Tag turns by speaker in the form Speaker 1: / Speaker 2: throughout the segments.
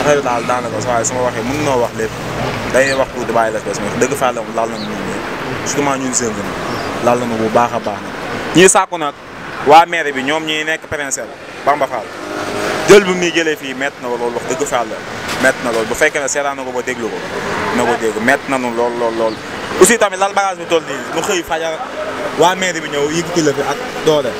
Speaker 1: affaire bi daal daanaka saa su ma waxee mën noo wax lépp dañuy wax tuuti bàyyi la bés mais dëgg fa la laal nañu ñun ñëpp surtout ñun seen laal nañu bu baax a baax nag ñii sàkku nag waa maire bi ñoom ñi nekk Pérenzel Bamba Fall jël bi muy jëlee fii métti na ko lool wax dëgg fa la métti na lool bu fekkee ne seetaan na ko ba déglu ko na ko dégg métti nañu lool aussi tamit lal bagage bi toll nii lu xëy fajar waa maire bi ñëw yëkkati la fi ak doole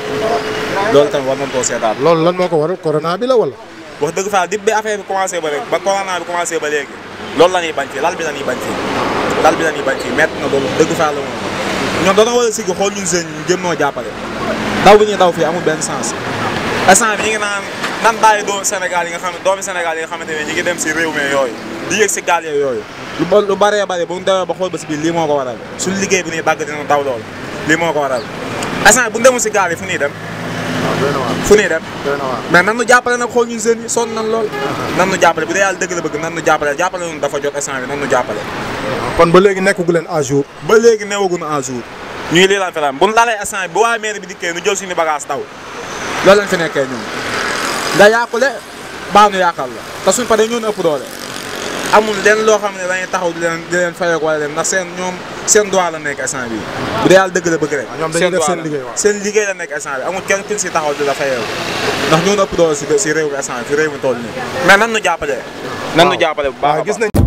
Speaker 1: loolu tamit war nañ koo seetaan.
Speaker 2: loolu lan moo ko waral corona bi la wala.
Speaker 1: wax dëgg fa di bi affaire bi commencé ba rek ba corona bi commencé ba léegi loolu la ñuy bañ fii lal bi la ñuy bañ fii métti na loolu dëgg fa la moom ñoom dañoo war a sigg xool ñun seen jëm noo jàppale daw bi ñuy daw fii amul benn sens instant bi ñu ngi nan bàyyi doomu Sénégal yi nga xam ne doomi Sénégal yi nga xamante ne ñi ngi dem si réew mi yooyu di yëg si gaal yooyu lu bëree bëri bu ñu demee ba xool ba si biir lii moo ko waral suñu liggéey bi ñuy dagg dina daw lool lii moo ko waral instant bu ñu demul si gaal yi fu ñuy dem mais nan nu jàppale nag xool ñun seen yi sonn nan lool nan nu jàppale bu dee yàlla dëgg la bëgg nan nu jàppale nun dafa jot instant bi nan nu jàppale
Speaker 2: kon ba léegi nekkagu leen à jour
Speaker 1: ba léegi newaguñu à jour ñuy lii lan fi bu ñu lalee instant bi bu waa maire bi dikkee nu jël suñu bagage daw loolu lañ fi nekkee ñun nga yàqule baa nu yàqal la te suñ paree ñoo ëpp doole amul lenn loo xam ne dañuy taxaw di leen fayoo wala leen ndax seen droit la nekk instant bi bu dee yàlla dëgg la bëgg rek
Speaker 2: ñoom dañuy def
Speaker 1: seen liggéey la nekk instant bi amul kenn ku si taxaw di la fayoo ndax ñoo ëpp doole si réew mi instant bi fi réew mi toll nii mais nan nu jàppale bu baax a baax